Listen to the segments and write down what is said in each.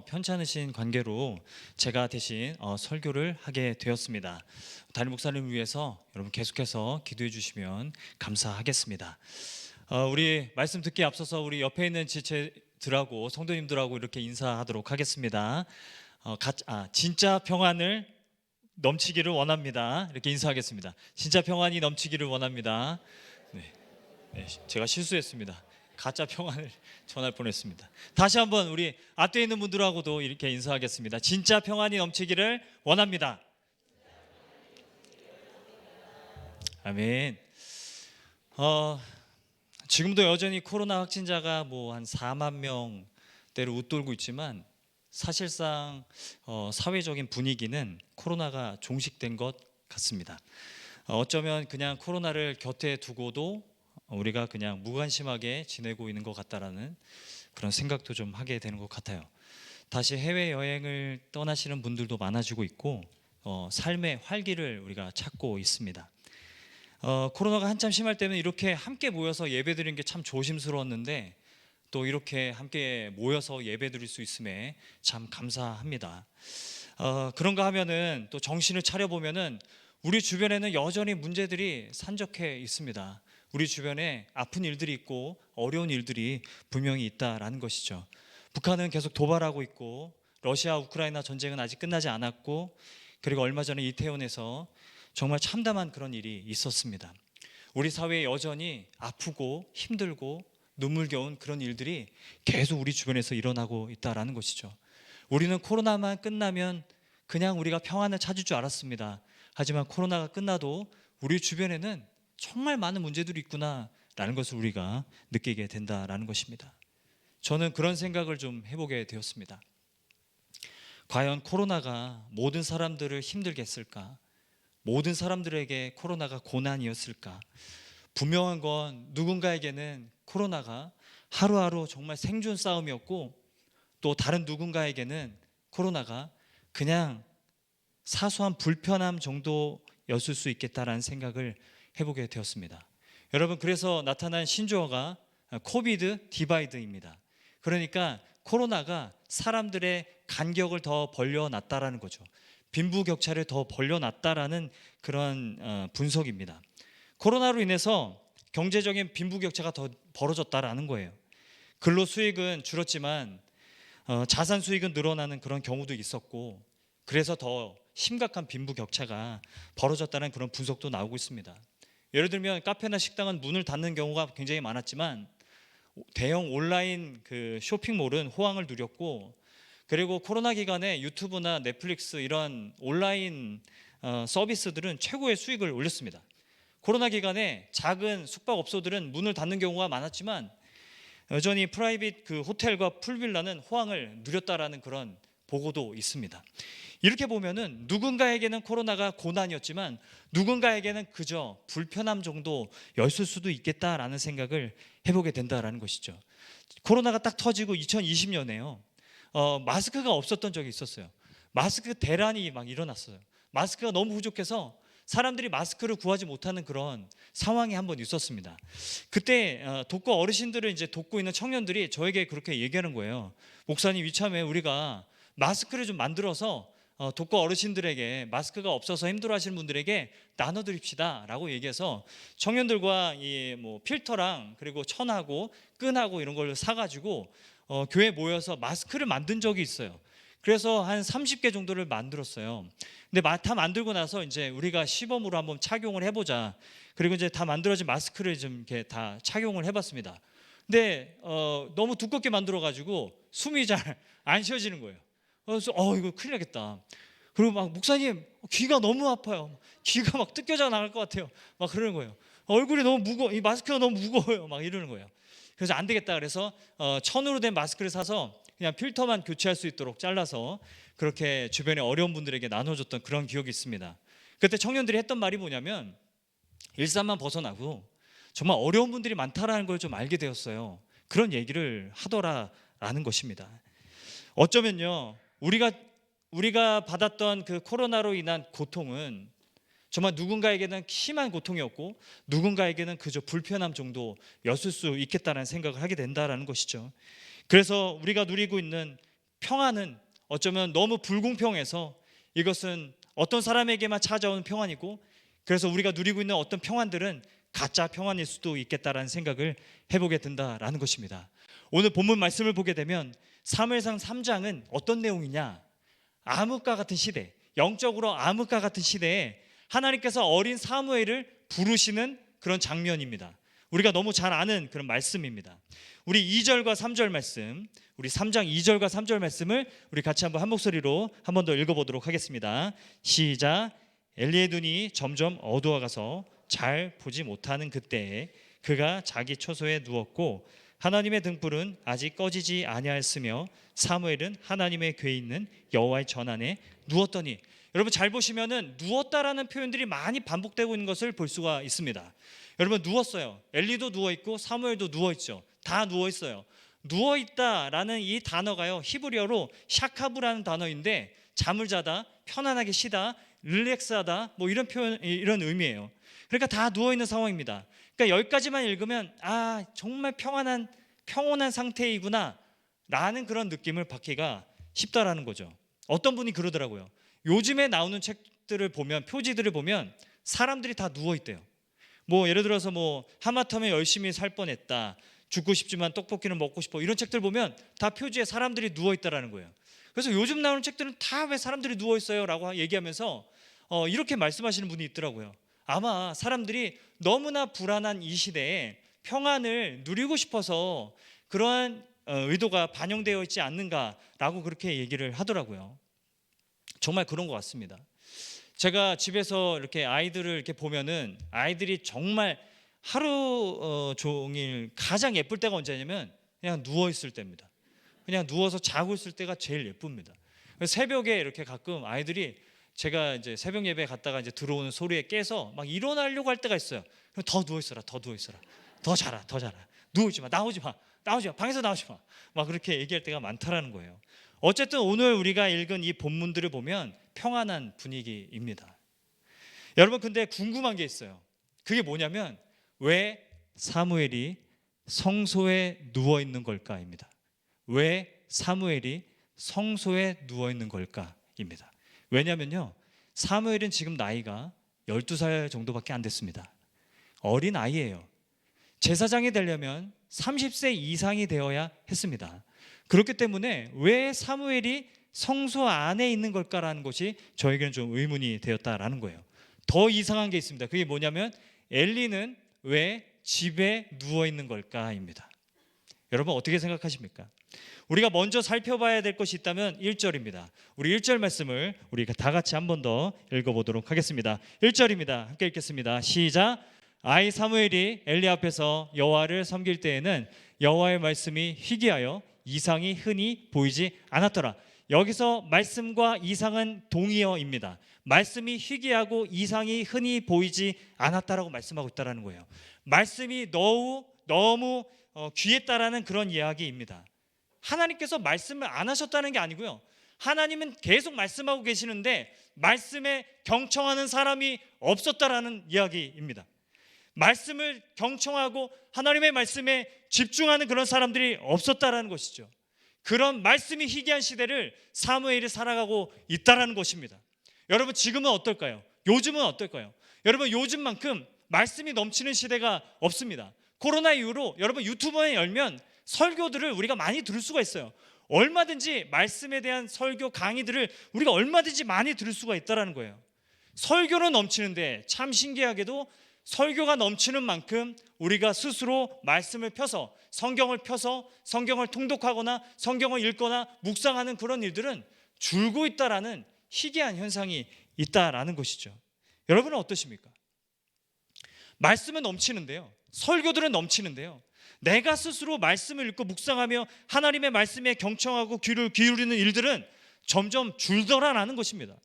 편찮으신 관계로 제가 대신 설교를 하게 되었습니다. 담임 목사님을 위해서 여러분 계속해서 기도해 주시면 감사하겠습니다. 우리 말씀 듣기에 앞서서 우리 옆에 있는 지체들하고 성도님들하고 이렇게 인사하도록 하겠습니다. 진짜 평안을 넘치기를 원합니다. 이렇게 인사하겠습니다. 진짜 평안이 넘치기를 원합니다. 네, 제가 실수했습니다. 가짜 평안을 전할 뻔했습니다. 다시 한번 우리 앞에 있는 분들하고도 이렇게 인사하겠습니다. 진짜 평안이 넘치기를 원합니다. 아멘. 지금도 여전히 코로나 확진자가 한 4만 명대로 웃돌고 있지만 사실상 사회적인 분위기는 코로나가 종식된 것 같습니다. 어쩌면 그냥 코로나를 곁에 두고도 우리가 그냥 무관심하게 지내고 있는 것 같다라는 그런 생각도 좀 하게 되는 것 같아요. 다시 해외여행을 떠나시는 분들도 많아지고 있고 삶의 활기를 우리가 찾고 있습니다. 코로나가 한참 심할 때는 이렇게 함께 모여서 예배드리는 게 참 조심스러웠는데 또 이렇게 함께 모여서 예배드릴 수 있음에 참 감사합니다. 그런가 하면은 또 정신을 차려보면은 우리 주변에는 여전히 문제들이 산적해 있습니다. 우리 주변에 아픈 일들이 있고 어려운 일들이 분명히 있다라는 것이죠. 북한은 계속 도발하고 있고 러시아 우크라이나 전쟁은 아직 끝나지 않았고 그리고 얼마 전에 이태원에서 정말 참담한 그런 일이 있었습니다. 우리 사회에 여전히 아프고 힘들고 눈물겨운 그런 일들이 계속 우리 주변에서 일어나고 있다라는 것이죠. 우리는 코로나만 끝나면 그냥 우리가 평안을 찾을 줄 알았습니다. 하지만 코로나가 끝나도 우리 주변에는 정말 많은 문제들이 있구나라는 것을 우리가 느끼게 된다라는 것입니다. 저는 그런 생각을 좀 해보게 되었습니다. 과연 코로나가 모든 사람들을 힘들게 했을까? 모든 사람들에게 코로나가 고난이었을까? 분명한 건 누군가에게는 코로나가 하루하루 정말 생존 싸움이었고 또 다른 누군가에게는 코로나가 그냥 사소한 불편함 정도였을 수 있겠다라는 생각을 해보게 되었습니다. 여러분, 그래서 나타난 신조어가 코비드 디바이드입니다. 그러니까 코로나가 사람들의 간격을 더 벌려놨다라는 거죠. 빈부격차를 더 벌려놨다라는 그런 분석입니다. 코로나로 인해서 경제적인 빈부격차가 더 벌어졌다라는 거예요. 근로 수익은 줄었지만 자산 수익은 늘어나는 그런 경우도 있었고 그래서 더 심각한 빈부격차가 벌어졌다는 그런 분석도 나오고 있습니다. 예를 들면 카페나 식당은 문을 닫는 경우가 굉장히 많았지만 대형 온라인 그 쇼핑몰은 호황을 누렸고 그리고 코로나 기간에 유튜브나 넷플릭스 이런 온라인 서비스들은 최고의 수익을 올렸습니다. 코로나 기간에 작은 숙박업소들은 문을 닫는 경우가 많았지만 여전히 프라이빗 그 호텔과 풀빌라는 호황을 누렸다라는 그런 보고도 있습니다. 이렇게 보면은 누군가에게는 코로나가 고난이었지만 누군가에게는 그저 불편함 정도였을 수도 있겠다라는 생각을 해보게 된다라는 것이죠. 코로나가 딱 터지고 2020년에요. 마스크가 없었던 적이 있었어요. 마스크 대란이 막 일어났어요. 마스크가 너무 부족해서 사람들이 마스크를 구하지 못하는 그런 상황이 한번 있었습니다. 그때 돕고 어르신들을 이제 돕고 있는 청년들이 저에게 그렇게 얘기하는 거예요. 목사님, 이참에 우리가 마스크를 좀 만들어서 돕고 어르신들에게 마스크가 없어서 힘들어하시는 분들에게 나눠드립시다라고 얘기해서 청년들과 이 필터랑 그리고 천하고 끈하고 이런 걸 사가지고 교회에 모여서 마스크를 만든 적이 있어요. 그래서 한 30개 정도를 만들었어요. 근데 다 만들고 나서 이제 우리가 시범으로 한번 착용을 해보자. 그리고 이제 다 만들어진 마스크를 좀 이렇게 다 착용을 해봤습니다. 근데 너무 두껍게 만들어가지고 숨이 잘 안 쉬어지는 거예요. 그래서 이거 큰일 나겠다. 그리고 막 목사님 귀가 너무 아파요. 귀가 막 뜯겨져 나갈 것 같아요. 막 그러는 거예요. 얼굴이 너무 무거워, 이 마스크가 너무 무거워요. 막 이러는 거예요. 그래서 안 되겠다. 그래서 천으로 된 마스크를 사서 그냥 필터만 교체할 수 있도록 잘라서 그렇게 주변에 어려운 분들에게 나눠줬던 그런 기억이 있습니다. 그때 청년들이 했던 말이 뭐냐면 일상만 벗어나고 정말 어려운 분들이 많다라는 걸 좀 알게 되었어요. 그런 얘기를 하더라라는 것입니다. 어쩌면요, 우리가 받았던 그 코로나로 인한 고통은 정말 누군가에게는 심한 고통이었고 누군가에게는 그저 불편함 정도였을 수 있겠다는 생각을 하게 된다라는 것이죠. 그래서 우리가 누리고 있는 평안은 어쩌면 너무 불공평해서 이것은 어떤 사람에게만 찾아오는 평안이고, 그래서 우리가 누리고 있는 어떤 평안들은 가짜 평안일 수도 있겠다라는 생각을 해보게 된다라는 것입니다. 오늘 본문 말씀을 보게 되면 사무엘상 3장은 어떤 내용이냐, 암흑과 같은 시대, 영적으로 암흑과 같은 시대에 하나님께서 어린 사무엘을 부르시는 그런 장면입니다. 우리가 너무 잘 아는 그런 말씀입니다. 우리 2절과 3절 말씀, 우리 3장 2절과 3절 말씀을 우리 같이 한번 한 목소리로 한 번 더 읽어보도록 하겠습니다. 시작. 엘리의 눈이 점점 어두워가서 잘 보지 못하는 그때에 그가 자기 처소에 누웠고 하나님의 등불은 아직 꺼지지 아니하였으며 사무엘은 하나님의 궤에 있는 여호와의 전안에 누웠더니, 여러분 잘 보시면은 누웠다라는 표현들이 많이 반복되고 있는 것을 볼 수가 있습니다. 여러분 누웠어요. 엘리도 누워 있고 사무엘도 누워 있죠. 다 누워 있어요. 누워 있다라는 이 단어가요, 히브리어로 샤카브라는 단어인데 잠을 자다, 편안하게 쉬다, 릴렉스하다, 뭐 이런 표현, 이런 의미예요. 그러니까 다 누워 있는 상황입니다. 그러니까 여기까지만 읽으면 정말 평온한 상태이구나 라는 그런 느낌을 받기가 쉽다라는 거죠. 어떤 분이 그러더라고요. 요즘에 나오는 책들을 보면, 표지들을 보면 사람들이 다 누워 있대요. 뭐 예를 들어서 뭐 하마터면 열심히 살 뻔했다, 죽고 싶지만 떡볶이는 먹고 싶어, 이런 책들 보면 다 표지에 사람들이 누워 있다라는 거예요. 그래서 요즘 나오는 책들은 다 왜 사람들이 누워 있어요 라고 얘기하면서 이렇게 말씀하시는 분이 있더라고요. 아마 사람들이 너무나 불안한 이 시대에 평안을 누리고 싶어서 그러한 의도가 반영되어 있지 않는가라고 그렇게 얘기를 하더라고요. 정말 그런 것 같습니다. 제가 집에서 이렇게 아이들을 이렇게 보면은 아이들이 정말 하루 종일 가장 예쁠 때가 언제냐면 그냥 누워 있을 때입니다. 그냥 누워서 자고 있을 때가 제일 예쁩니다. 새벽에 이렇게 가끔 아이들이, 제가 이제 새벽 예배 갔다가 이제 들어오는 소리에 깨서 막 일어나려고 할 때가 있어요. 그럼 더 누워 있어라, 더 누워 있어라, 더 자라, 더 자라, 누우지 마, 나오지 마, 방에서 나오지 마, 막 그렇게 얘기할 때가 많다라는 거예요. 어쨌든 오늘 우리가 읽은 이 본문들을 보면 평안한 분위기입니다. 여러분, 근데 궁금한 게 있어요. 그게 뭐냐면 왜 사무엘이 성소에 누워 있는 걸까입니다. 왜 사무엘이 성소에 누워 있는 걸까입니다. 왜냐면요, 사무엘은 지금 나이가 12살 정도밖에 안 됐습니다. 어린 아이예요. 제사장이 되려면 30세 이상이 되어야 했습니다. 그렇기 때문에 왜 사무엘이 성소 안에 있는 걸까라는 것이 저에게는 좀 의문이 되었다라는 거예요. 더 이상한 게 있습니다. 그게 뭐냐면 엘리는 왜 집에 누워 있는 걸까입니다. 여러분 어떻게 생각하십니까? 우리가 먼저 살펴봐야 될 것이 있다면 1절입니다. 우리 1절 말씀을 우리가 다 같이 한 번 더 읽어보도록 하겠습니다. 1절입니다. 함께 읽겠습니다. 시작. 아이 사무엘이 엘리 앞에서 여호와를 섬길 때에는 여호와의 말씀이 희귀하여 이상이 흔히 보이지 않았더라. 여기서 말씀과 이상은 동의어입니다. 말씀이 희귀하고 이상이 흔히 보이지 않았다라고 말씀하고 있다는 거예요. 말씀이 너무 귀했다라는 그런 이야기입니다. 하나님께서 말씀을 안 하셨다는 게 아니고요, 하나님은 계속 말씀하고 계시는데 말씀에 경청하는 사람이 없었다라는 이야기입니다. 말씀을 경청하고 하나님의 말씀에 집중하는 그런 사람들이 없었다라는 것이죠. 그런 말씀이 희귀한 시대를 사무엘이 살아가고 있다라는 것입니다. 여러분 지금은 어떨까요? 요즘은 어떨까요? 여러분 요즘만큼 말씀이 넘치는 시대가 없습니다. 코로나 이후로 여러분 유튜브에 열면 설교들을 우리가 많이 들을 수가 있어요. 얼마든지 말씀에 대한 설교 강의들을 우리가 얼마든지 많이 들을 수가 있다는 거예요. 설교는 넘치는데 참 신기하게도 설교가 넘치는 만큼 우리가 스스로 말씀을 펴서 성경을 통독하거나 성경을 읽거나 묵상하는 그런 일들은 줄고 있다라는 희귀한 현상이 있다라는 것이죠. 여러분은 어떠십니까? 말씀은 넘치는데요, 설교들은 넘치는데요, 내가 스스로 말씀을 읽고 묵상하며 하나님의 말씀에 경청하고 귀를 기울이는 일들은 점점 줄더라라는 것입니다.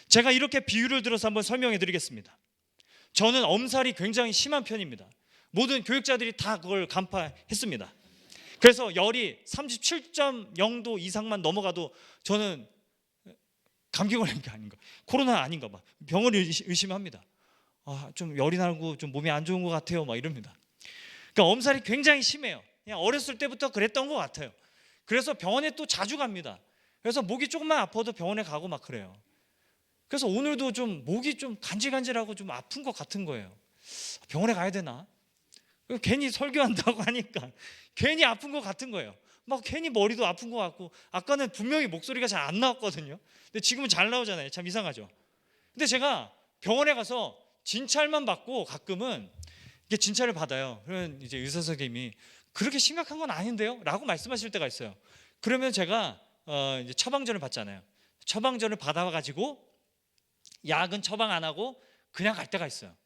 제가 이렇게 비유를 들어서 한번 설명해 드리겠습니다. 저는 엄살이 굉장히 심한 편입니다. 모든 교육자들이 다 그걸 간파했습니다. 그래서 열이 37.0도 이상만 넘어가도 저는 감기 걸린 게 아닌가, 코로나 아닌가 봐, 병을 의심합니다. 좀 열이 나고 좀 몸이 안 좋은 것 같아요 막 이럽니다. 그러니까 엄살이 굉장히 심해요. 그냥 어렸을 때부터 그랬던 것 같아요. 그래서 병원에 또 자주 갑니다. 그래서 목이 조금만 아파도 병원에 가고 막 그래요. 그래서 오늘도 좀 목이 좀 간질간질하고 좀 아픈 것 같은 거예요. 병원에 가야 되나? 괜히 설교한다고 하니까 괜히 아픈 것 같은 거예요. 막 괜히 머리도 아픈 것 같고, 아까는 분명히 목소리가 잘 안 나왔거든요. 근데 지금은 잘 나오잖아요. 참 이상하죠. 근데 제가 병원에 가서 진찰만 받고 가끔은 이게 진찰을 받아요. 그러면 이제 의사 선생님이 그렇게 심각한 건 아닌데요? 라고 말씀하실 때가 있어요. 그러면 제가 이제 처방전을 받잖아요. 처방전을 받아가지고 약은 처방 안 하고 그냥 갈 때가 있어요.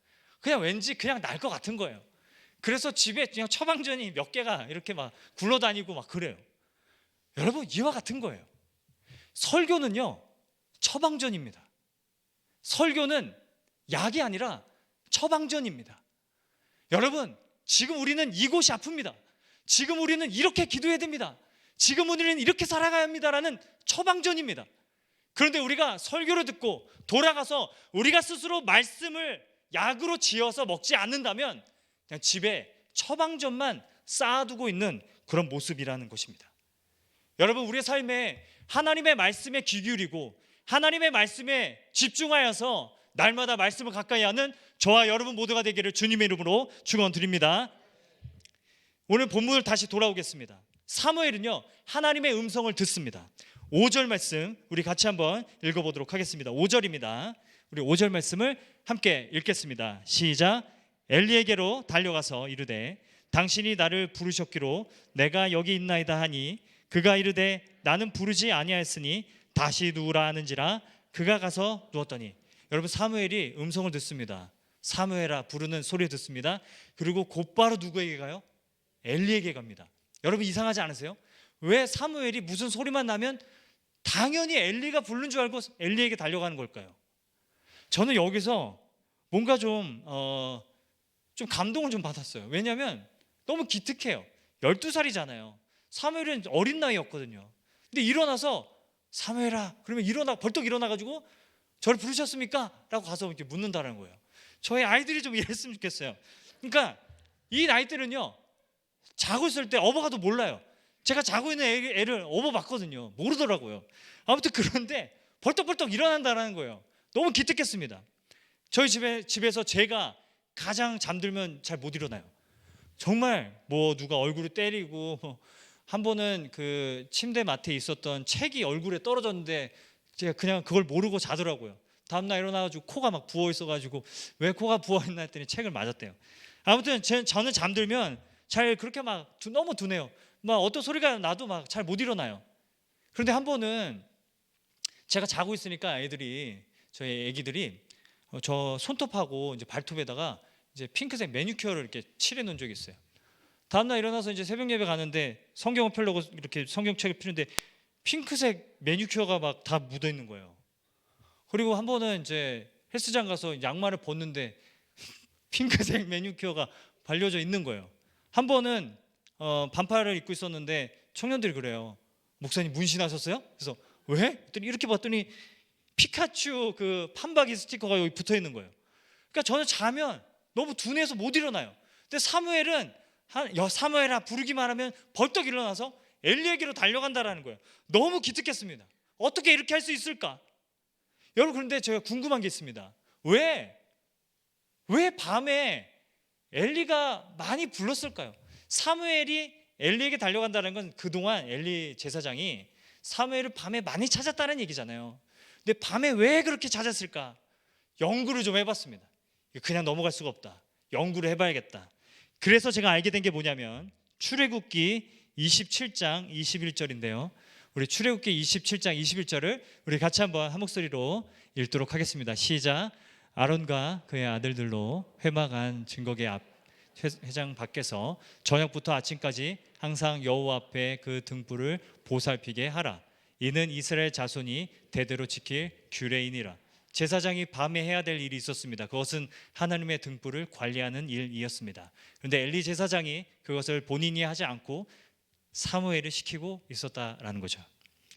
그냥 왠지 그냥 날 것 같은 거예요. 그래서 집에 그냥 처방전이 몇 개가 이렇게 막 굴러다니고 막 그래요. 여러분, 이와 같은 거예요. 설교는요, 처방전입니다. 설교는 약이 아니라 처방전입니다. 여러분, 지금 우리는 이곳이 아픕니다. 지금 우리는 이렇게 기도해야 됩니다. 지금 우리는 이렇게 살아가야 합니다라는 처방전입니다. 그런데 우리가 설교를 듣고 돌아가서 우리가 스스로 말씀을 약으로 지어서 먹지 않는다면 그냥 집에 처방전만 쌓아두고 있는 그런 모습이라는 것입니다. 여러분, 우리의 삶에 하나님의 말씀에 귀 기울이고 하나님의 말씀에 집중하여서 날마다 말씀을 가까이 하는 저와 여러분 모두가 되기를 주님의 이름으로 축원드립니다. 오늘 본문을 다시 돌아오겠습니다. 사무엘은요, 하나님의 음성을 듣습니다. 5절 말씀 우리 같이 한번 읽어보도록 하겠습니다. 5절입니다. 우리 5절 말씀을 함께 읽겠습니다. 시작. 엘리에게로 달려가서 이르되 당신이 나를 부르셨기로 내가 여기 있나이다 하니 그가 이르되 나는 부르지 아니하였으니 다시 누우라 하는지라 그가 가서 누웠더니, 여러분, 사무엘이 음성을 듣습니다. 사무엘아 부르는 소리를 듣습니다. 그리고 곧바로 누구에게 가요? 엘리에게 갑니다. 여러분, 이상하지 않으세요? 왜 사무엘이 무슨 소리만 나면 당연히 엘리가 부르는 줄 알고 엘리에게 달려가는 걸까요? 저는 여기서 뭔가 좀 감동을 좀 받았어요. 왜냐하면 너무 기특해요. 12살이잖아요. 사무엘은 어린 나이였거든요. 근데 일어나서 사무엘아 그러면 벌떡 일어나가지고 저를 부르셨습니까? 라고 가서 이렇게 묻는다는 거예요. 저희 아이들이 좀 이랬으면 좋겠어요. 그러니까 이 나이 때는요, 자고 있을 때 어버가도 몰라요. 제가 자고 있는 애를 업어봤거든요. 모르더라고요. 아무튼 그런데 벌떡벌떡 일어난다는 거예요. 너무 기특했습니다. 저희 집에서 제가 가장 잠들면 잘 못 일어나요. 정말 뭐 누가 얼굴을 때리고, 한 번은 그 침대 맡에 있었던 책이 얼굴에 떨어졌는데 제가 그냥 그걸 모르고 자더라고요. 다음날 일어나가지고 코가 막 부어 있어가지고 왜 코가 부어 있나 했더니 책을 맞았대요. 아무튼 저는 잠들면 잘 그렇게 막 너무 둔해요. 막 어떤 소리가 나도 막 잘 못 일어나요. 그런데 한 번은 제가 자고 있으니까 저희 애기들이 저 손톱하고 이제 발톱에다가 이제 핑크색 매니큐어를 이렇게 칠해 놓은 적이 있어요. 다음날 일어나서 이제 새벽 예배 가는데 성경을 펴려고 이렇게 성경책을 펴는데 핑크색 매니큐어가 막 다 묻어 있는 거예요. 그리고 한 번은 이제 헬스장 가서 양말을 벗는데 핑크색 매니큐어가 발려져 있는 거예요. 한 번은 반팔을 입고 있었는데 청년들이 그래요. 목사님 문신하셨어요? 그래서 왜? 그랬더니 이렇게 봤더니 피카츄 그 판박이 스티커가 여기 붙어 있는 거예요. 그러니까 저는 자면 너무 둔해서 못 일어나요. 근데 사무엘은 사무엘아 부르기만 하면 벌떡 일어나서 엘리에게로 달려간다라는 거예요. 너무 기특했습니다. 어떻게 이렇게 할 수 있을까? 여러분, 그런데 제가 궁금한 게 있습니다. 왜 밤에 엘리가 많이 불렀을까요? 사무엘이 엘리에게 달려간다는 건 그동안 엘리 제사장이 사무엘을 밤에 많이 찾았다는 얘기잖아요. 근데 밤에 왜 그렇게 찾았을까? 연구를 좀 해봤습니다. 그냥 넘어갈 수가 없다. 연구를 해봐야겠다. 그래서 제가 알게 된 게 뭐냐면 출애굽기 27장 21절인데요. 우리 출애굽기 27장 21절을 우리 같이 한번 한 목소리로 읽도록 하겠습니다. 시작. 아론과 그의 아들들로 회막 증거계 앞 회장 밖에서 저녁부터 아침까지 항상 여호와 앞에 그 등불을 보살피게 하라. 이는 이스라엘 자손이 대대로 지킬 규례이니라. 제사장이 밤에 해야 될 일이 있었습니다. 그것은 하나님의 등불을 관리하는 일이었습니다. 그런데 엘리 제사장이 그것을 본인이 하지 않고 사무엘을 시키고 있었다라는 거죠.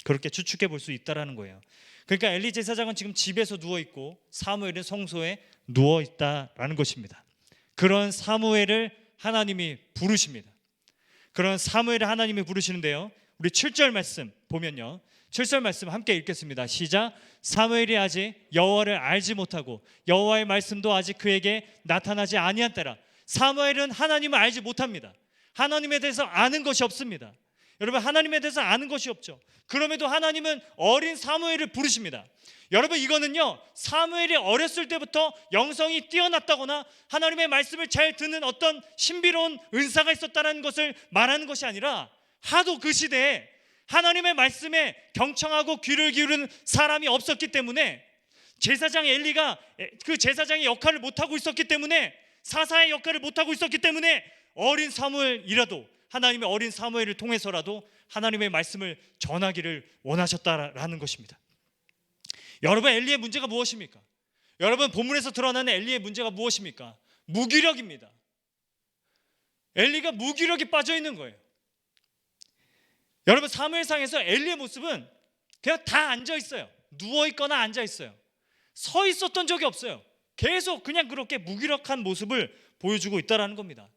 그렇게 추측해 볼 수 있다라는 거예요. 그러니까 엘리 제사장은 지금 집에서 누워 있고 사무엘은 성소에 누워 있다라는 것입니다. 그런 사무엘을 하나님이 부르십니다. 그런 사무엘을 하나님이 부르시는데요, 우리 7절 말씀 보면요, 7절 말씀 함께 읽겠습니다. 시작. 사무엘이 아직 여호와를 알지 못하고 여호와의 말씀도 아직 그에게 나타나지 아니한 때라. 사무엘은 하나님을 알지 못합니다. 하나님에 대해서 아는 것이 없습니다. 여러분, 하나님에 대해서 아는 것이 없죠. 그럼에도 하나님은 어린 사무엘을 부르십니다. 여러분, 이거는요, 사무엘이 어렸을 때부터 영성이 뛰어났다거나 하나님의 말씀을 잘 듣는 어떤 신비로운 은사가 있었다는 것을 말하는 것이 아니라, 하도 그 시대에 하나님의 말씀에 경청하고 귀를 기울이는 사람이 없었기 때문에, 제사장 엘리가 그 제사장의 역할을 못하고 있었기 때문에, 사사의 역할을 못하고 있었기 때문에 어린 사무엘이라도, 하나님의 어린 사무엘을 통해서라도 하나님의 말씀을 전하기를 원하셨다라는 것입니다. 여러분, 엘리의 문제가 무엇입니까? 여러분, 본문에서 드러나는 엘리의 문제가 무엇입니까? 무기력입니다. 엘리가 무기력이 빠져 있는 거예요. 여러분, 사무엘상에서 엘리의 모습은 그냥 다 앉아 있어요. 누워 있거나 앉아 있어요. 서 있었던 적이 없어요. 계속 그냥 그렇게 무기력한 모습을 보여주고 있다라는 겁니다.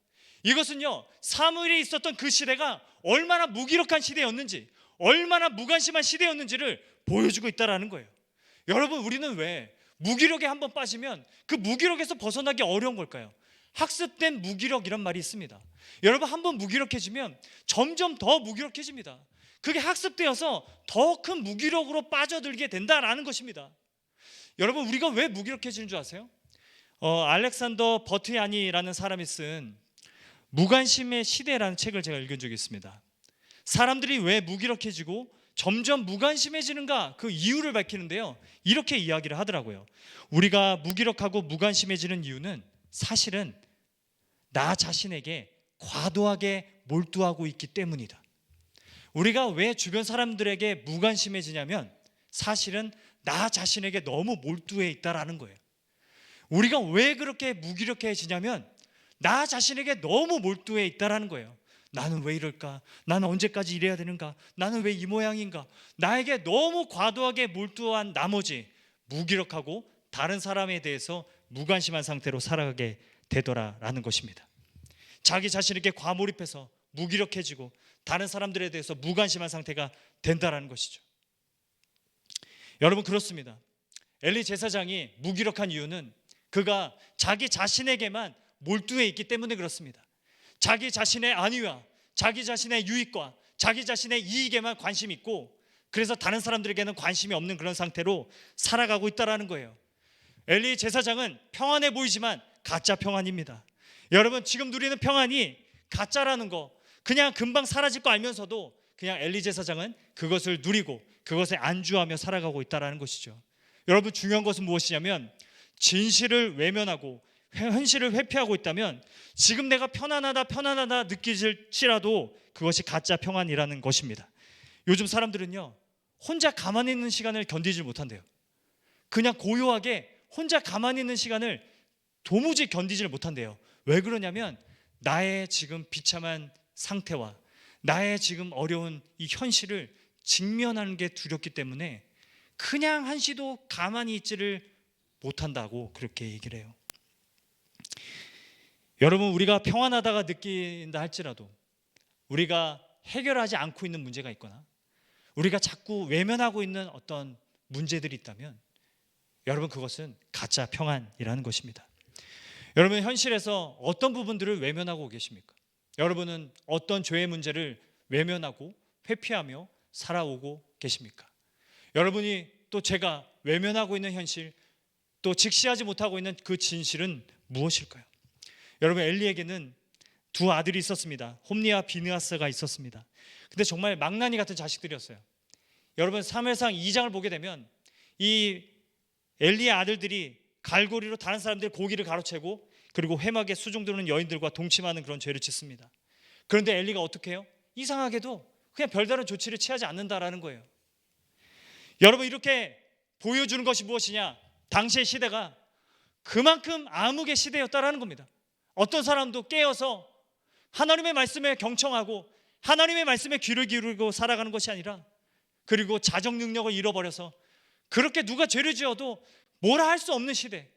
이것은요, 사무엘이 있었던 그 시대가 얼마나 무기력한 시대였는지, 얼마나 무관심한 시대였는지를 보여주고 있다라는 거예요. 여러분, 우리는 왜 무기력에 한번 빠지면 그 무기력에서 벗어나기 어려운 걸까요? 학습된 무기력이란 말이 있습니다. 여러분, 한번 무기력해지면 점점 더 무기력해집니다. 그게 학습되어서 더 큰 무기력으로 빠져들게 된다라는 것입니다. 여러분, 우리가 왜 무기력해지는 줄 아세요? 알렉산더 버트야니라는 사람이 쓴 무관심의 시대라는 책을 제가 읽은 적이 있습니다. 사람들이 왜 무기력해지고 점점 무관심해지는가, 그 이유를 밝히는데요, 이렇게 이야기를 하더라고요. 우리가 무기력하고 무관심해지는 이유는 사실은 나 자신에게 과도하게 몰두하고 있기 때문이다. 우리가 왜 주변 사람들에게 무관심해지냐면 사실은 나 자신에게 너무 몰두해 있다라는 거예요. 우리가 왜 그렇게 무기력해지냐면 나 자신에게 너무 몰두해 있다라는 거예요. 나는 왜 이럴까? 나는 언제까지 이래야 되는가? 나는 왜 이 모양인가? 나에게 너무 과도하게 몰두한 나머지 무기력하고 다른 사람에 대해서 무관심한 상태로 살아가게 되더라라는 것입니다. 자기 자신에게 과몰입해서 무기력해지고 다른 사람들에 대해서 무관심한 상태가 된다라는 것이죠. 여러분, 그렇습니다. 엘리 제사장이 무기력한 이유는 그가 자기 자신에게만 몰두해 있기 때문에 그렇습니다. 자기 자신의 안위와 자기 자신의 유익과 자기 자신의 이익에만 관심이 있고, 그래서 다른 사람들에게는 관심이 없는 그런 상태로 살아가고 있다는 거예요. 엘리 제사장은 평안해 보이지만 가짜 평안입니다. 여러분, 지금 누리는 평안이 가짜라는 거, 그냥 금방 사라질 거 알면서도 그냥 엘리 제사장은 그것을 누리고 그것에 안주하며 살아가고 있다는 것이죠. 여러분, 중요한 것은 무엇이냐면 진실을 외면하고 현실을 회피하고 있다면 지금 내가 편안하다 느끼질지라도 그것이 가짜 평안이라는 것입니다. 요즘 사람들은요, 혼자 가만히 있는 시간을 견디질 못한대요. 그냥 고요하게 혼자 가만히 있는 시간을 도무지 견디질 못한대요. 왜 그러냐면 나의 지금 비참한 상태와 나의 지금 어려운 이 현실을 직면하는 게 두렵기 때문에 그냥 한시도 가만히 있지를 못한다고 그렇게 얘기를 해요. 여러분, 우리가 평안하다가 느낀다 할지라도 우리가 해결하지 않고 있는 문제가 있거나 우리가 자꾸 외면하고 있는 어떤 문제들이 있다면 여러분, 그것은 가짜 평안이라는 것입니다. 여러분, 현실에서 어떤 부분들을 외면하고 계십니까? 여러분은 어떤 죄의 문제를 외면하고 회피하며 살아오고 계십니까? 여러분이 또 제가 외면하고 있는 현실, 또 직시하지 못하고 있는 그 진실은 무엇일까요? 여러분, 엘리에게는 두 아들이 있었습니다. 홈니와 비느하스가 있었습니다. 근데 정말 망나니 같은 자식들이었어요. 여러분, 사무엘상 2장을 보게 되면 이 엘리의 아들들이 갈고리로 다른 사람들의 고기를 가로채고 그리고 회막에 수종드는 여인들과 동침하는 그런 죄를 짓습니다. 그런데 엘리가 어떻게 해요? 이상하게도 그냥 별다른 조치를 취하지 않는다라는 거예요. 여러분, 이렇게 보여주는 것이 무엇이냐? 당시의 시대가 그만큼 암흑의 시대였다라는 겁니다. 어떤 사람도 깨어서 하나님의 말씀에 경청하고 하나님의 말씀에 귀를 기울이고 살아가는 것이 아니라, 그리고 자정 능력을 잃어버려서 그렇게 누가 죄를 지어도 뭐라 할 수 없는 시대,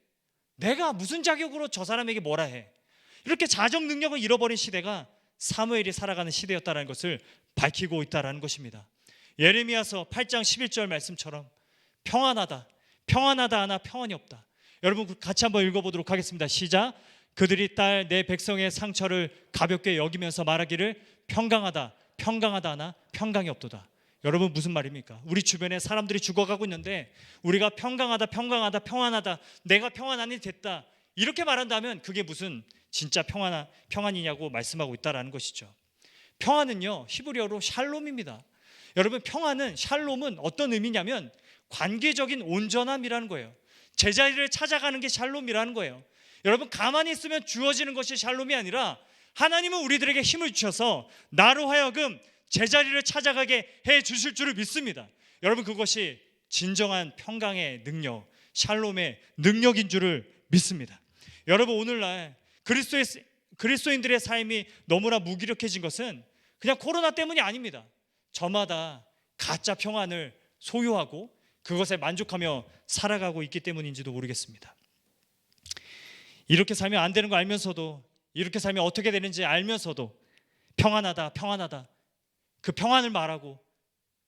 내가 무슨 자격으로 저 사람에게 뭐라 해, 이렇게 자정 능력을 잃어버린 시대가 사무엘이 살아가는 시대였다는 것을 밝히고 있다라는 것입니다. 예레미야서 8장 11절 말씀처럼 평안하다, 평안하다 하나 평안이 없다. 여러분 같이 한번 읽어보도록 하겠습니다. 시작. 그들이 딸 내 백성의 상처를 가볍게 여기면서 말하기를 평강하다, 평강하다 하나 평강이 없도다. 여러분 무슨 말입니까? 우리 주변에 사람들이 죽어가고 있는데 우리가 평강하다, 평강하다, 평안하다, 내가 평안하니 됐다 이렇게 말한다면 그게 무슨 진짜 평안이냐고 말씀하고 있다라는 것이죠. 평안은요 히브리어로 샬롬입니다. 여러분 평안은, 샬롬은 어떤 의미냐면 관계적인 온전함이라는 거예요. 제자리를 찾아가는 게 샬롬이라는 거예요. 여러분 가만히 있으면 주어지는 것이 샬롬이 아니라 하나님은 우리들에게 힘을 주셔서 나로 하여금 제자리를 찾아가게 해 주실 줄을 믿습니다. 여러분 그것이 진정한 평강의 능력, 샬롬의 능력인 줄을 믿습니다. 여러분 오늘날 그리스도인들의 삶이 너무나 무기력해진 것은 그냥 코로나 때문이 아닙니다. 저마다 가짜 평안을 소유하고 그것에 만족하며 살아가고 있기 때문인지도 모르겠습니다. 이렇게 살면 안 되는 거 알면서도, 이렇게 살면 어떻게 되는지 알면서도 평안하다, 평안하다 그 평안을 말하고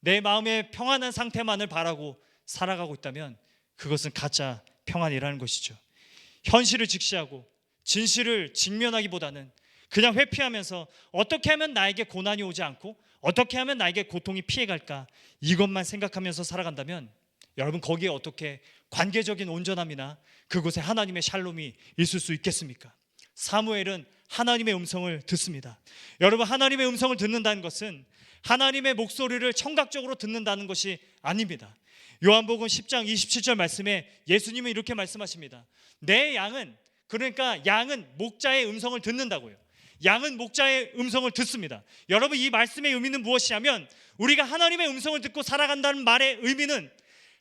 내 마음의 평안한 상태만을 바라고 살아가고 있다면 그것은 가짜 평안이라는 것이죠. 현실을 직시하고 진실을 직면하기보다는 그냥 회피하면서 어떻게 하면 나에게 고난이 오지 않고 어떻게 하면 나에게 고통이 피해갈까 이것만 생각하면서 살아간다면 여러분 거기에 어떻게 관계적인 온전함이나 그곳에 하나님의 샬롬이 있을 수 있겠습니까? 사무엘은 하나님의 음성을 듣습니다. 여러분 하나님의 음성을 듣는다는 것은 하나님의 목소리를 청각적으로 듣는다는 것이 아닙니다. 요한복음 10장 27절 말씀에 예수님은 이렇게 말씀하십니다. 내 양은, 그러니까 양은 목자의 음성을 듣는다고요. 양은 목자의 음성을 듣습니다. 여러분 이 말씀의 의미는 무엇이냐면 우리가 하나님의 음성을 듣고 살아간다는 말의 의미는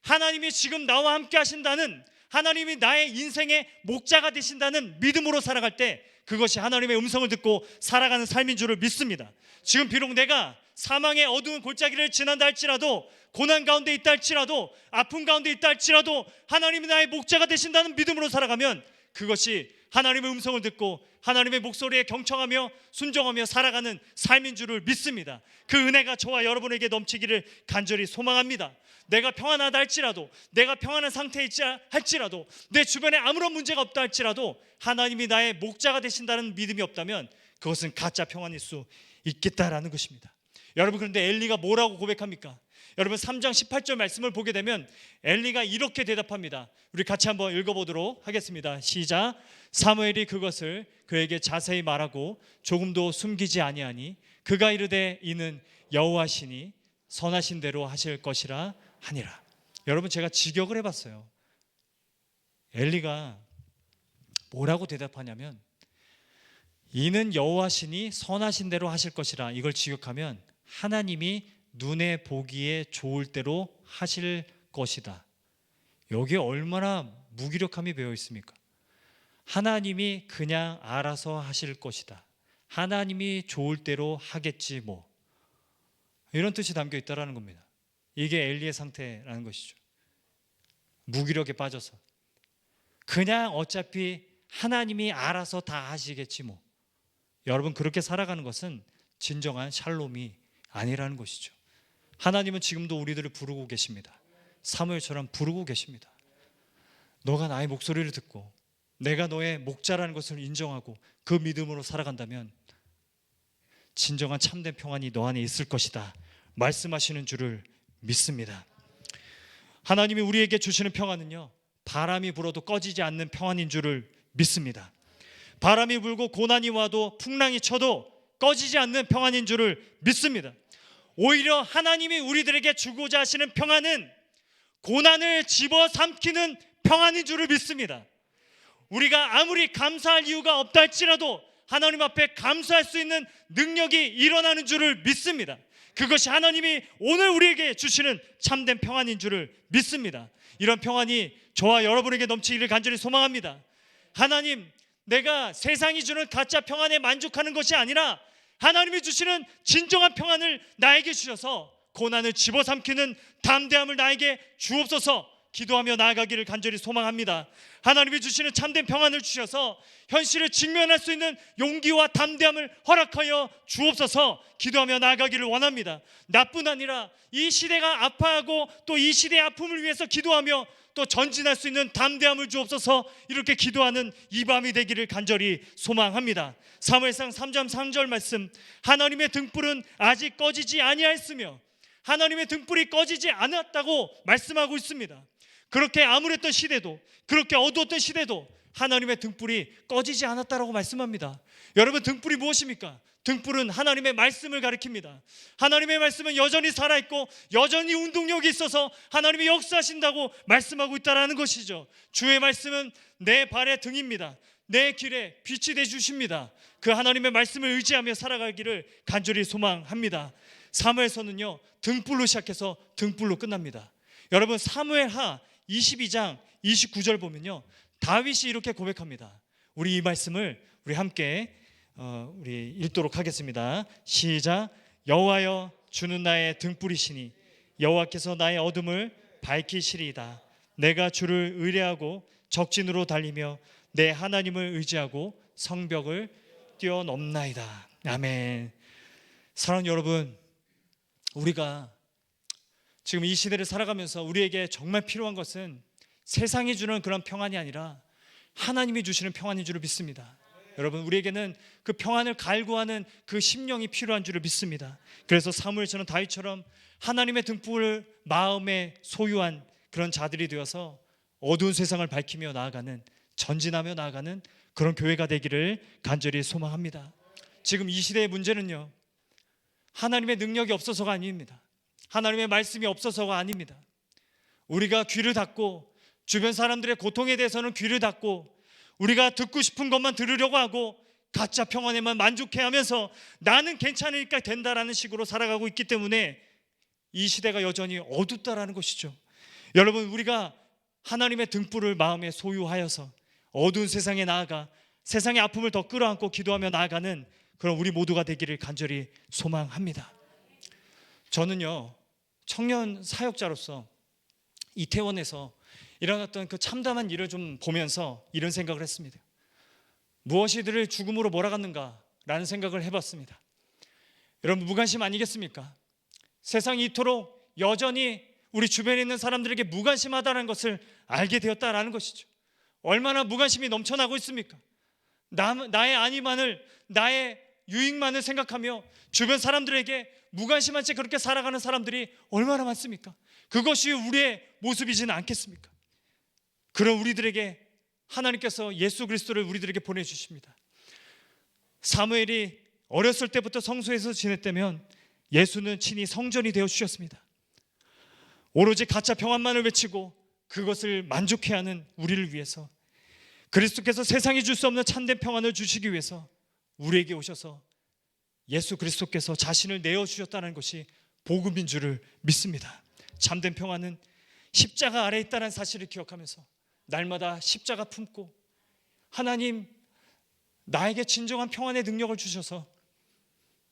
하나님이 지금 나와 함께 하신다는, 하나님이 나의 인생의 목자가 되신다는 믿음으로 살아갈 때 그것이 하나님의 음성을 듣고 살아가는 삶인 줄을 믿습니다. 지금 비록 내가 사망의 어두운 골짜기를 지난다 할지라도, 고난 가운데 있다 할지라도, 아픔 가운데 있다 할지라도 하나님이 나의 목자가 되신다는 믿음으로 살아가면 그것이 하나님의 음성을 듣고 하나님의 목소리에 경청하며 순종하며 살아가는 삶인 줄을 믿습니다. 그 은혜가 저와 여러분에게 넘치기를 간절히 소망합니다. 내가 평안하다 할지라도, 내가 평안한 상태에 있지 할지라도, 내 주변에 아무런 문제가 없다 할지라도 하나님이 나의 목자가 되신다는 믿음이 없다면 그것은 가짜 평안일 수 있겠다라는 것입니다. 여러분 그런데 엘리가 뭐라고 고백합니까? 여러분 3장 18절 말씀을 보게 되면 엘리가 이렇게 대답합니다. 우리 같이 한번 읽어보도록 하겠습니다. 시작. 사무엘이 그것을 그에게 자세히 말하고 조금도 숨기지 아니하니 그가 이르되 이는 여호와시니 선하신 대로 하실 것이라 하니라. 여러분 제가 직역을 해봤어요. 엘리가 뭐라고 대답하냐면 이는 여호와시니 선하신 대로 하실 것이라, 이걸 직역하면 하나님이 눈에 보기에 좋을 대로 하실 것이다. 여기에 얼마나 무기력함이 배어 있습니까? 하나님이 그냥 알아서 하실 것이다. 하나님이 좋을 대로 하겠지 뭐, 이런 뜻이 담겨 있다라는 겁니다. 이게 엘리의 상태라는 것이죠. 무기력에 빠져서 그냥 어차피 하나님이 알아서 다 하시겠지 뭐. 여러분 그렇게 살아가는 것은 진정한 샬롬이 아니라는 것이죠. 하나님은 지금도 우리들을 부르고 계십니다. 사무엘처럼 부르고 계십니다. 너가 나의 목소리를 듣고 내가 너의 목자라는 것을 인정하고 그 믿음으로 살아간다면 진정한 참된 평안이 너 안에 있을 것이다 말씀하시는 줄을 믿습니다. 하나님이 우리에게 주시는 평안은요, 바람이 불어도 꺼지지 않는 평안인 줄을 믿습니다. 바람이 불고 고난이 와도 풍랑이 쳐도 꺼지지 않는 평안인 줄을 믿습니다. 오히려 하나님이 우리들에게 주고자 하시는 평안은 고난을 집어삼키는 평안인 줄을 믿습니다. 우리가 아무리 감사할 이유가 없다 할지라도 하나님 앞에 감사할 수 있는 능력이 일어나는 줄을 믿습니다. 그것이 하나님이 오늘 우리에게 주시는 참된 평안인 줄을 믿습니다. 이런 평안이 저와 여러분에게 넘치기를 간절히 소망합니다. 하나님, 내가 세상이 주는 가짜 평안에 만족하는 것이 아니라 하나님이 주시는 진정한 평안을 나에게 주셔서 고난을 집어삼키는 담대함을 나에게 주옵소서. 기도하며 나아가기를 간절히 소망합니다. 하나님이 주시는 참된 평안을 주셔서 현실을 직면할 수 있는 용기와 담대함을 허락하여 주옵소서. 기도하며 나아가기를 원합니다. 나뿐 아니라 이 시대가 아파하고 또 이 시대의 아픔을 위해서 기도하며 또 전진할 수 있는 담대함을 주옵소서. 이렇게 기도하는 이 밤이 되기를 간절히 소망합니다. 사무엘상 3장 3절 말씀, 하나님의 등불은 아직 꺼지지 아니하였으며 하나님의 등불이 꺼지지 않았다고 말씀하고 있습니다. 그렇게 암울했던 시대도, 그렇게 어두웠던 시대도 하나님의 등불이 꺼지지 않았다라고 말씀합니다. 여러분, 등불이 무엇입니까? 등불은 하나님의 말씀을 가리킵니다. 하나님의 말씀은 여전히 살아있고 여전히 운동력이 있어서 하나님이 역사하신다고 말씀하고 있다는 것이죠. 주의 말씀은 내 발의 등입니다. 내 길에 빛이 되주십니다. 그 하나님의 말씀을 의지하며 살아가기를 간절히 소망합니다. 사무엘서는요, 등불로 시작해서 등불로 끝납니다. 여러분, 사무엘하 22장 29절 보면요, 다윗이 이렇게 고백합니다. 우리 이 말씀을 우리 함께 우리 읽도록 하겠습니다. 시작. 여호와여, 주는 나의 등불이시니 여호와께서 나의 어둠을 밝히시리이다. 내가 주를 의뢰하고 적진으로 달리며 내 하나님을 의지하고 성벽을 뛰어넘나이다. 아멘. 사랑하는 여러분, 우리가 지금 이 시대를 살아가면서 우리에게 정말 필요한 것은 세상이 주는 그런 평안이 아니라 하나님이 주시는 평안인 줄을 믿습니다. 여러분, 우리에게는 그 평안을 갈구하는 그 심령이 필요한 줄을 믿습니다. 그래서 사무엘처럼 다윗처럼 하나님의 등불을 마음에 소유한 그런 자들이 되어서 어두운 세상을 밝히며 나아가는, 전진하며 나아가는 그런 교회가 되기를 간절히 소망합니다. 지금 이 시대의 문제는요, 하나님의 능력이 없어서가 아닙니다. 하나님의 말씀이 없어서가 아닙니다. 우리가 귀를 닫고 주변 사람들의 고통에 대해서는 귀를 닫고 우리가 듣고 싶은 것만 들으려고 하고 가짜 평안에만 만족해하면서 나는 괜찮으니까 된다라는 식으로 살아가고 있기 때문에 이 시대가 여전히 어둡다라는 것이죠. 여러분, 우리가 하나님의 등불을 마음에 소유하여서 어두운 세상에 나아가 세상의 아픔을 더 끌어안고 기도하며 나아가는 그런 우리 모두가 되기를 간절히 소망합니다. 저는요, 청년 사역자로서 이태원에서 일어났던 그 참담한 일을 좀 보면서 이런 생각을 했습니다. 무엇이 이들을 죽음으로 몰아갔는가라는 생각을 해봤습니다. 여러분, 무관심 아니겠습니까? 세상이 이토록 여전히 우리 주변에 있는 사람들에게 무관심하다는 것을 알게 되었다라는 것이죠. 얼마나 무관심이 넘쳐나고 있습니까? 나의 안위만을, 나의 유익만을 생각하며 주변 사람들에게 무관심한 채 그렇게 살아가는 사람들이 얼마나 많습니까? 그것이 우리의 모습이지는 않겠습니까? 그런 우리들에게 하나님께서 예수 그리스도를 우리들에게 보내주십니다. 사무엘이 어렸을 때부터 성소에서 지냈다면 예수는 친히 성전이 되어주셨습니다. 오로지 가짜 평안만을 외치고 그것을 만족해야 하는 우리를 위해서, 그리스도께서 세상이 줄 수 없는 참된 평안을 주시기 위해서 우리에게 오셔서 예수 그리스도께서 자신을 내어주셨다는 것이 복음인 줄을 믿습니다. 참된 평안은 십자가 아래에 있다는 사실을 기억하면서 날마다 십자가 품고, 하나님, 나에게 진정한 평안의 능력을 주셔서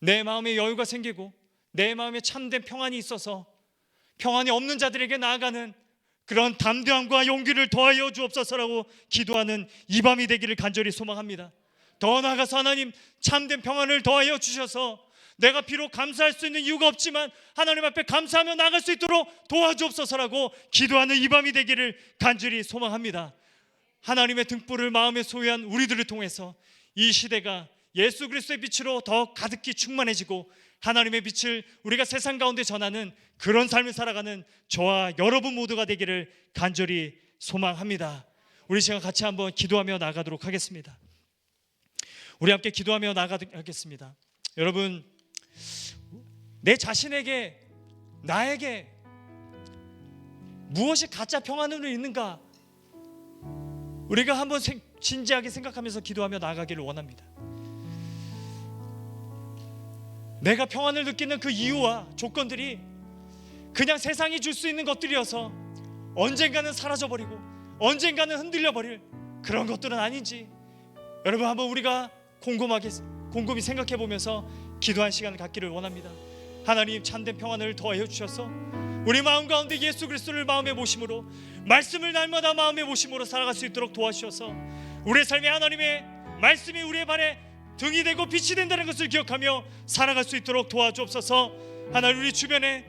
내 마음에 여유가 생기고 내 마음에 참된 평안이 있어서 평안이 없는 자들에게 나아가는 그런 담대함과 용기를 더하여 주옵소서라고 기도하는 이 밤이 되기를 간절히 소망합니다. 더 나아가서 하나님, 참된 평안을 더하여 주셔서 내가 비록 감사할 수 있는 이유가 없지만 하나님 앞에 감사하며 나갈 수 있도록 도와주옵소서라고 기도하는 이 밤이 되기를 간절히 소망합니다. 하나님의 등불을 마음에 소유한 우리들을 통해서 이 시대가 예수 그리스도의 빛으로 더 가득히 충만해지고 하나님의 빛을 우리가 세상 가운데 전하는 그런 삶을 살아가는 저와 여러분 모두가 되기를 간절히 소망합니다. 우리 시간 같이 한번 기도하며 나가도록 하겠습니다. 우리 함께 기도하며 나가겠습니다. 여러분, 내 자신에게, 나에게 무엇이 가짜 평안으로 있는가, 우리가 한번 진지하게 생각하면서 기도하며 나가기를 원합니다. 내가 평안을 느끼는 그 이유와 조건들이 그냥 세상이 줄 수 있는 것들이어서 언젠가는 사라져버리고 언젠가는 흔들려버릴 그런 것들은 아닌지, 여러분 한번 우리가 곰곰이 생각해 보면서 기도한 시간을 갖기를 원합니다. 하나님, 참된 평안을 더하여 주셔서 우리 마음 가운데 예수 그리스도를 마음에 모심으로, 말씀을 날마다 마음에 모심으로 살아갈 수 있도록 도와주셔서 우리의 삶에 하나님의 말씀이 우리의 발에 등이 되고 빛이 된다는 것을 기억하며 살아갈 수 있도록 도와주옵소서. 하나님, 우리 주변에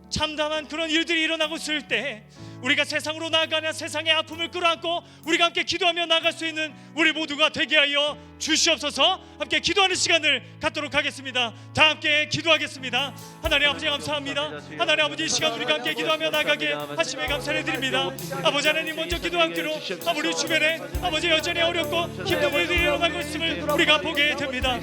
참담한 그런 일들이 일어나고 있을 때 우리가 세상으로 나아가냐 세상의 아픔을 끌어안고 우리가 함께 기도하며 나아갈 수 있는 우리 모두가 되게 하여 주시옵소서. 함께 기도하는 시간을 갖도록 하겠습니다. 다 함께 기도하겠습니다. 하나님 아버지 감사합니다. 하나님 아버지, 이 시간 우리가 함께 기도하며 나가게 하심에 감사를 드립니다. 아버지 하나님, 먼저 기도하기로 우리 주변에 아버지 여전히 어렵고 힘든 일들이 일어나고 있음을 우리가 보게 됩니다.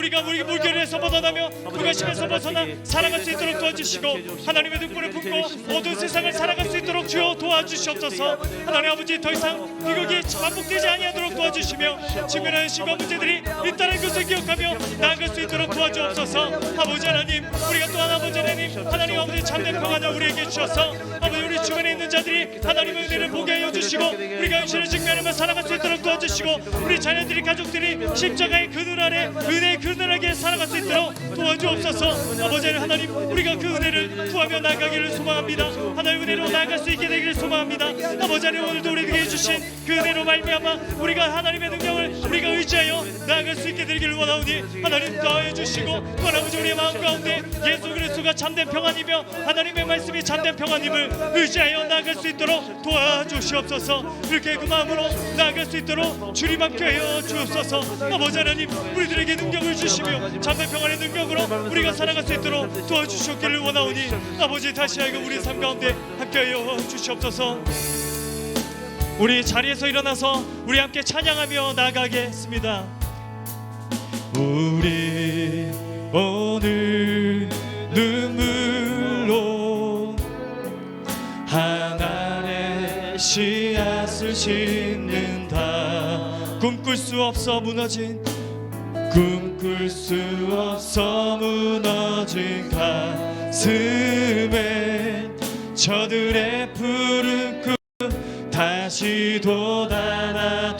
우리가 우리 물결에서 벗어나며 무관심에서 벗어나 살아갈 수 있도록 도와주시고 하나님의 등불을 품고 어두운 세상을 살아갈 수 있도록 주여 도와주시옵소서. 하나님 아버지, 더 이상 비극이 반복되지 아니하도록 도와주시며 직면하는 심한 문제들이 있다는 것을 기억하며 나아갈 수 있도록 도와주옵소서. 아버지 하나님, 우리가 또한 아버지 하나님 아버지 참된 평안을 우리에게 주셔서 아버지 우리 주변에 있는 자들이 하나님의 은혜를 보게 하여 주시고 우리가 현실을 직면하며 살아갈 수 있도록 도와주시고 우리 자녀들이 가족들이 십자가의 그늘 아래 은혜의 그늘하게 살아갈 수 있도록 도와주옵소서. 아버지 하나님, 우리가 그 은혜를 구하며 나아가기를 소망합니다. 하나님 은혜로 나아갈 수 있게 되기를 소망합니다. 아버지 하나님, 오늘도 우리에게 주신 그 은혜로 말미암아 우리가 하나님의 능력을 우리가 의지하여 나아갈 수 있게 되기를 원하오니 하나님 더해 주시고, 또한 아버지 우리의 마음 가운데 예수 그리스도가 참된 평안이며 하나님의 말씀이 참된 평안임을 의지하여 나아갈 수 있도록 도와주시옵소서. 이렇게 그 마음으로 나아갈 수 있도록 주님 함께 하여 주옵소서. 아버지 하나님, 우리들에게 능력을 주시며 참된 평안의 능력으로 우리가 살아갈 수 있도록 도와주시옵기를 원하오니 아버지, 다시 하여금 우리 삶 가운데 함께하여 주시옵소서. 우리 자리에서 일어나서 우리 함께 찬양하며 나가겠습니다. 우리 오늘 눈물로 하나님의 씨앗을 심는다. 꿈꿀 수 없어 무너진 가슴에 저들의 푸른 꿈 다시 돋아나도록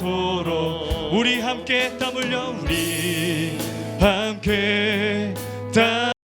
우리 함께 땀 흘려 우리 함께